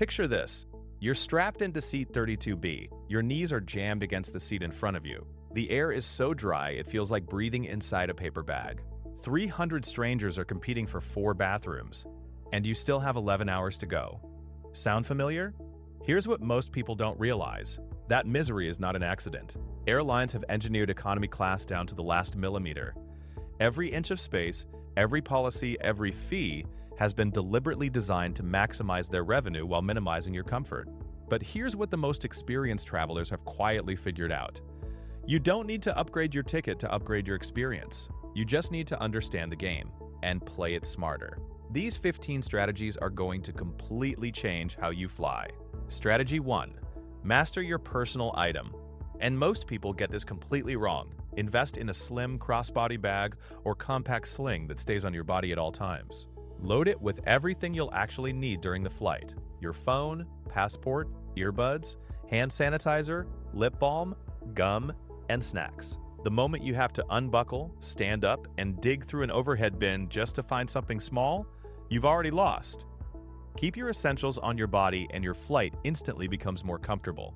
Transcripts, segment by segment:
Picture this. You're strapped into seat 32B. Your knees are jammed against the seat in front of you. The air is so dry it feels like breathing inside a paper bag. 300 strangers are competing for 4 bathrooms, and you still have 11 hours to go. Sound familiar? Here's what most people don't realize. That misery is not an accident. Airlines have engineered economy class down to the last millimeter. Every inch of space, every policy, every fee has been deliberately designed to maximize their revenue while minimizing your comfort. But here's what the most experienced travelers have quietly figured out. You don't need to upgrade your ticket to upgrade your experience. You just need to understand the game and play it smarter. These 15 strategies are going to completely change how you fly. Strategy 1. Master your personal item. And most people get this completely wrong. Invest in a slim crossbody bag or compact sling that stays on your body at all times. Load it with everything you'll actually need during the flight. Your phone, passport, earbuds, hand sanitizer, lip balm, gum, and snacks. The moment you have to unbuckle, stand up, and dig through an overhead bin just to find something small, you've already lost. Keep your essentials on your body and your flight instantly becomes more comfortable.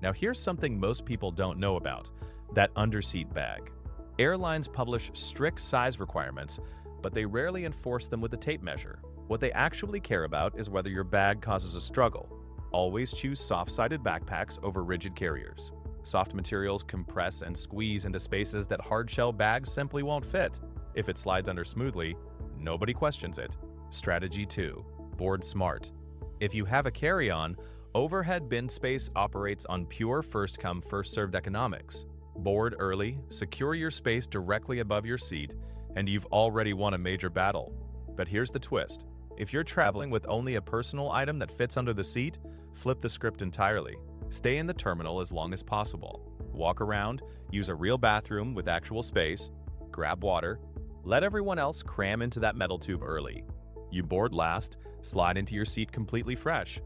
Now here's something most people don't know about, that underseat bag. Airlines publish strict size requirements, but they rarely enforce them with a tape measure. What they actually care about is whether your bag causes a struggle. Always choose soft-sided backpacks over rigid carriers. Soft materials compress and squeeze into spaces that hard-shell bags simply won't fit. If it slides under smoothly, nobody questions it. Strategy 2. Board smart. If you have a carry-on, overhead bin space operates on pure first-come, first-served economics. Board early, secure your space directly above your seat, and you've already won a major battle. But here's the twist. If you're traveling with only a personal item that fits under the seat, flip the script entirely. Stay in the terminal as long as possible. Walk around, use a real bathroom with actual space, grab water, let everyone else cram into that metal tube early. You board last, slide into your seat completely fresh,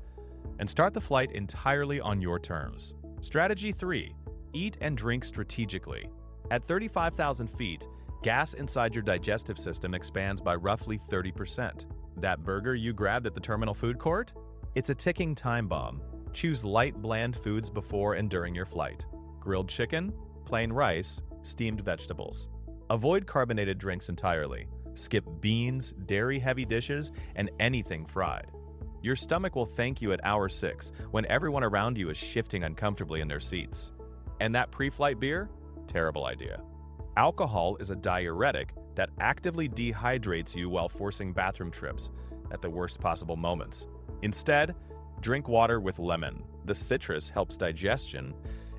and start the flight entirely on your terms. Strategy 3. Eat and drink strategically. At 35,000 feet, gas inside your digestive system expands by roughly 30%. That burger you grabbed at the terminal food court? It's a ticking time bomb. Choose light, bland foods before and during your flight. Grilled chicken, plain rice, steamed vegetables. Avoid carbonated drinks entirely. Skip beans, dairy-heavy dishes, and anything fried. Your stomach will thank you at hour 6 when everyone around you is shifting uncomfortably in their seats. And that pre-flight beer? Terrible idea. Alcohol is a diuretic that actively dehydrates you while forcing bathroom trips at the worst possible moments. Instead, drink water with lemon. The citrus helps digestion,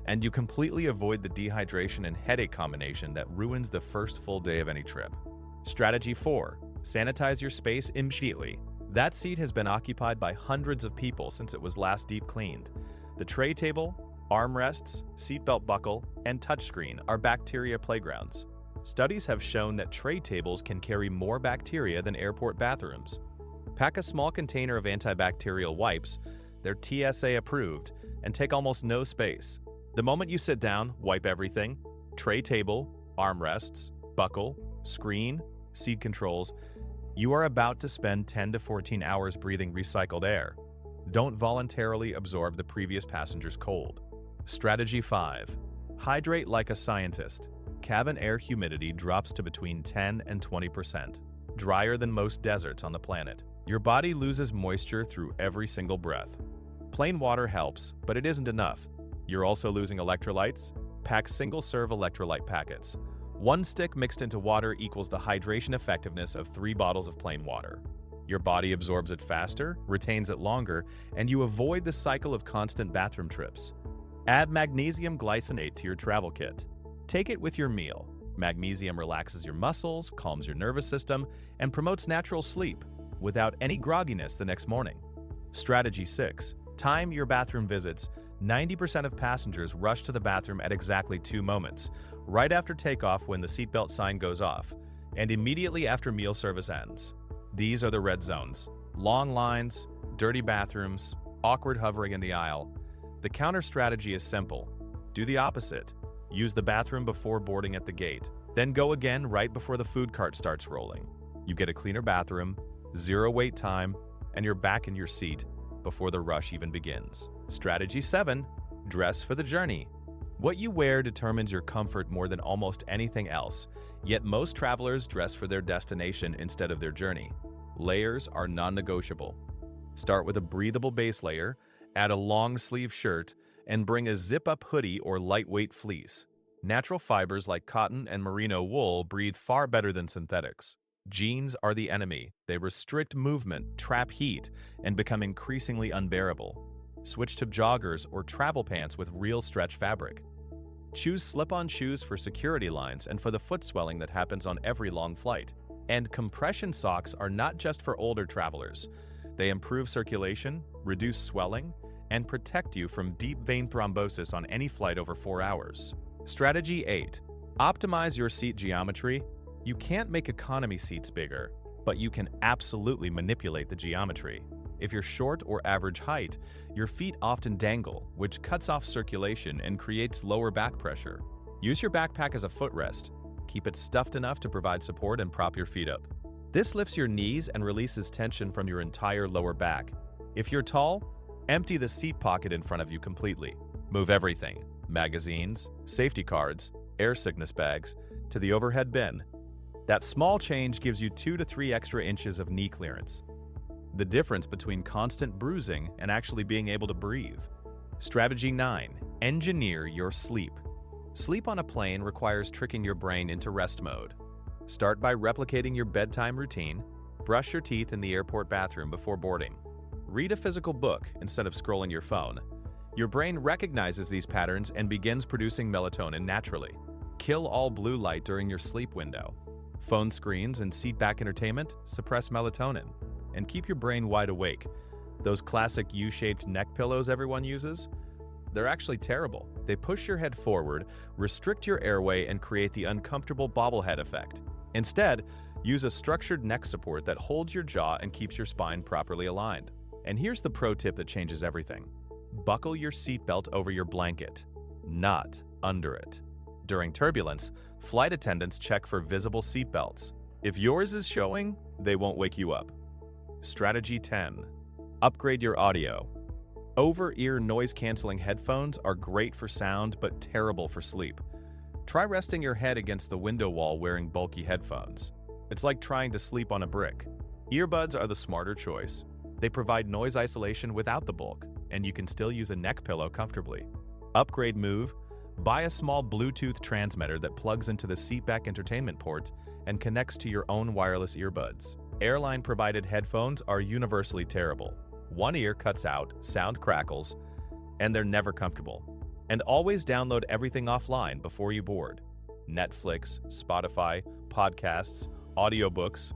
and you completely avoid the dehydration and headache combination that ruins the first full day of any trip. Strategy 4. Sanitize your space immediately. That seat has been occupied by hundreds of people since it was last deep cleaned. The tray table, armrests, seatbelt buckle, and touchscreen are bacteria playgrounds. Studies have shown that tray tables can carry more bacteria than airport bathrooms. Pack a small container of antibacterial wipes. They're TSA approved and take almost no space. The moment you sit down, wipe everything: tray table, armrests, buckle, screen, seat controls. You are about to spend 10 to 14 hours breathing recycled air. Don't voluntarily absorb the previous passenger's cold. Strategy 5. Hydrate like a scientist. Cabin air humidity drops to between 10 and 20%, drier than most deserts on the planet. Your body loses moisture through every single breath. Plain water helps, but it isn't enough. You're also losing electrolytes? Pack single-serve electrolyte packets. 1 stick mixed into water equals the hydration effectiveness of 3 bottles of plain water. Your body absorbs it faster, retains it longer, and you avoid the cycle of constant bathroom trips. Add magnesium glycinate to your travel kit. Take it with your meal. Magnesium relaxes your muscles, calms your nervous system, and promotes natural sleep without any grogginess the next morning. Strategy 6. Time your bathroom visits. 90% of passengers rush to the bathroom at exactly 2 moments, right after takeoff when the seatbelt sign goes off, and immediately after meal service ends. These are the red zones. Long lines, dirty bathrooms, awkward hovering in the aisle. The counter strategy is simple. Do the opposite. Use the bathroom before boarding at the gate, then go again right before the food cart starts rolling. You get a cleaner bathroom, 0 wait time, and you're back in your seat before the rush even begins. Strategy 7. Dress for the journey. What you wear determines your comfort more than almost anything else, yet most travelers dress for their destination instead of their journey. Layers are non-negotiable. Start with a breathable base layer, add a long-sleeve shirt, and bring a zip-up hoodie or lightweight fleece. Natural fibers like cotton and merino wool breathe far better than synthetics. Jeans are the enemy. They restrict movement, trap heat, and become increasingly unbearable. Switch to joggers or travel pants with real stretch fabric. Choose slip-on shoes for security lines and for the foot swelling that happens on every long flight. And compression socks are not just for older travelers. They improve circulation, reduce swelling, and protect you from deep vein thrombosis on any flight over 4 hours. Strategy 8. Optimize your seat geometry. You can't make economy seats bigger, but you can absolutely manipulate the geometry. If you're short or average height, your feet often dangle, which cuts off circulation and creates lower back pressure. Use your backpack as a footrest. Keep it stuffed enough to provide support and prop your feet up. This lifts your knees and releases tension from your entire lower back. If you're tall, empty the seat pocket in front of you completely. Move everything, magazines, safety cards, air sickness bags, to the overhead bin. That small change gives you 2 to 3 extra inches of knee clearance. The difference between constant bruising and actually being able to breathe. Strategy 9. Engineer your sleep. Sleep on a plane requires tricking your brain into rest mode. Start by replicating your bedtime routine. Brush your teeth in the airport bathroom before boarding. Read a physical book instead of scrolling your phone. Your brain recognizes these patterns and begins producing melatonin naturally. Kill all blue light during your sleep window. Phone screens and seat-back entertainment suppress melatonin and keep your brain wide awake. Those classic U-shaped neck pillows everyone uses? They're actually terrible. They push your head forward, restrict your airway, and create the uncomfortable bobblehead effect. Instead, use a structured neck support that holds your jaw and keeps your spine properly aligned. And here's the pro tip that changes everything. Buckle your seatbelt over your blanket, not under it. During turbulence, flight attendants check for visible seatbelts. If yours is showing, they won't wake you up. Strategy 10. Upgrade your audio. Over-ear noise-canceling headphones are great for sound but terrible for sleep. Try resting your head against the window wall wearing bulky headphones. It's like trying to sleep on a brick. Earbuds are the smarter choice. They provide noise isolation without the bulk, and you can still use a neck pillow comfortably. Upgrade move. Buy a small Bluetooth transmitter that plugs into the seatback entertainment port and connects to your own wireless earbuds. Airline-provided headphones are universally terrible. One ear cuts out, sound crackles, and they're never comfortable. And always download everything offline before you board. Netflix, Spotify, podcasts, audiobooks.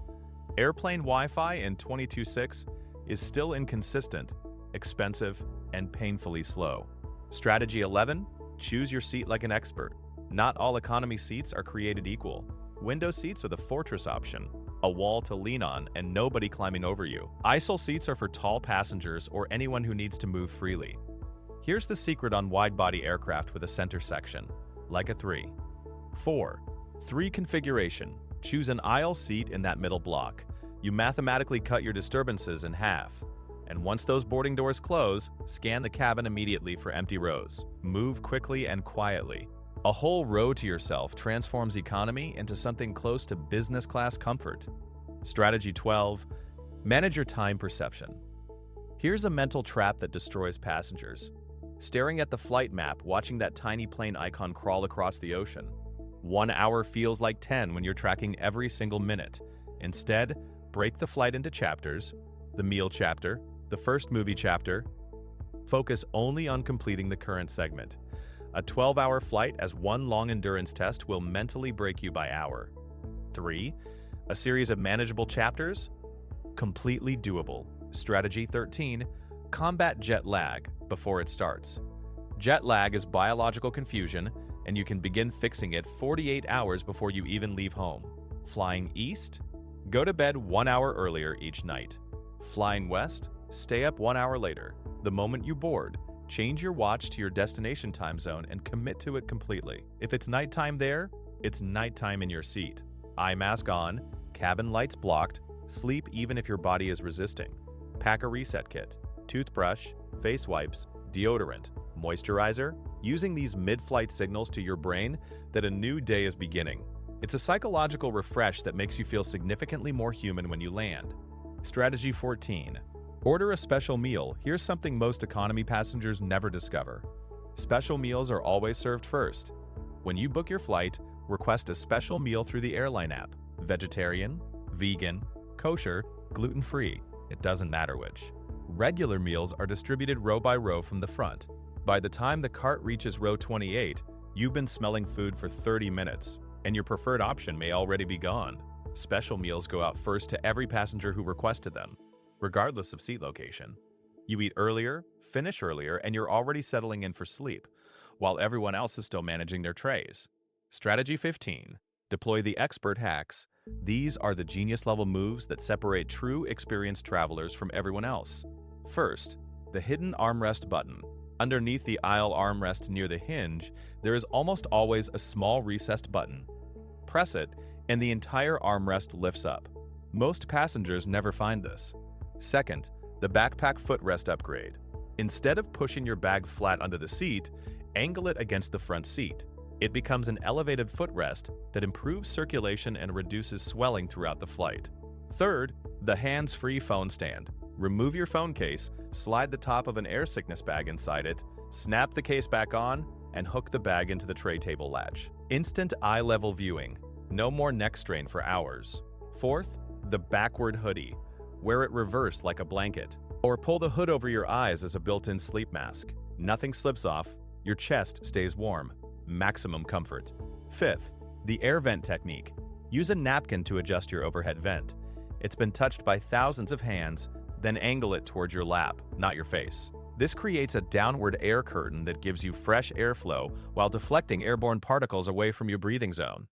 Airplane Wi-Fi in 22.6 is still inconsistent, expensive, and painfully slow. Strategy 11. Choose your seat like an expert. Not all economy seats are created equal. Window seats are the fortress option, a wall to lean on and nobody climbing over you. Aisle seats are for tall passengers or anyone who needs to move freely. Here's the secret on wide-body aircraft with a center section, like a 3. 4. 3 configuration. Choose an aisle seat in that middle block. You mathematically cut your disturbances in half. And once those boarding doors close, scan the cabin immediately for empty rows. Move quickly and quietly. A whole row to yourself transforms economy into something close to business class comfort. Strategy 12. Manage your time perception. Here's a mental trap that destroys passengers. Staring at the flight map, watching that tiny plane icon crawl across the ocean. 1 hour feels like 10 when you're tracking every single minute. Instead, break the flight into chapters, the meal chapter, the first movie chapter. Focus only on completing the current segment. A 12-hour flight as one long endurance test will mentally break you by hour. 3. A series of manageable chapters? Completely doable. Strategy 13. Combat jet lag before it starts. Jet lag is biological confusion, and you can begin fixing it 48 hours before you even leave home. Flying east? Go to bed 1 hour earlier each night. Flying west? Stay up 1 hour later. The moment you board, change your watch to your destination time zone and commit to it completely. If it's nighttime there, it's nighttime in your seat. Eye mask on, cabin lights blocked, sleep even if your body is resisting. Pack a reset kit. toothbrush, face wipes, deodorant, moisturizer, using these mid-flight signals to your brain that a new day is beginning. It's a psychological refresh that makes you feel significantly more human when you land. Strategy 14. Order a special meal. Here's something most economy passengers never discover. Special meals are always served first. When you book your flight, request a special meal through the airline app. Vegetarian, vegan, kosher, gluten-free. It doesn't matter which. Regular meals are distributed row by row from the front. By the time the cart reaches row 28, you've been smelling food for 30 minutes, and your preferred option may already be gone. Special meals go out first to every passenger who requested them, regardless of seat location. You eat earlier, finish earlier, and you're already settling in for sleep, while everyone else is still managing their trays. Strategy 15. Deploy the expert hacks. These are the genius-level moves that separate true experienced travelers from everyone else. First, the hidden armrest button. Underneath the aisle armrest near the hinge, there is almost always a small recessed button. Press it, and the entire armrest lifts up. Most passengers never find this. Second, the backpack footrest upgrade. Instead of pushing your bag flat under the seat, angle it against the front seat. It becomes an elevated footrest that improves circulation and reduces swelling throughout the flight. Third, the hands-free phone stand. Remove your phone case, slide the top of an air sickness bag inside it, snap the case back on, and hook the bag into the tray table latch. Instant eye-level viewing. No more neck strain for hours. Fourth, the backward hoodie. Wear it reversed like a blanket, or pull the hood over your eyes as a built-in sleep mask. Nothing slips off, your chest stays warm. Maximum comfort. Fifth, the air vent technique. Use a napkin to adjust your overhead vent. It's been touched by thousands of hands, then angle it towards your lap, not your face. This creates a downward air curtain that gives you fresh airflow while deflecting airborne particles away from your breathing zone.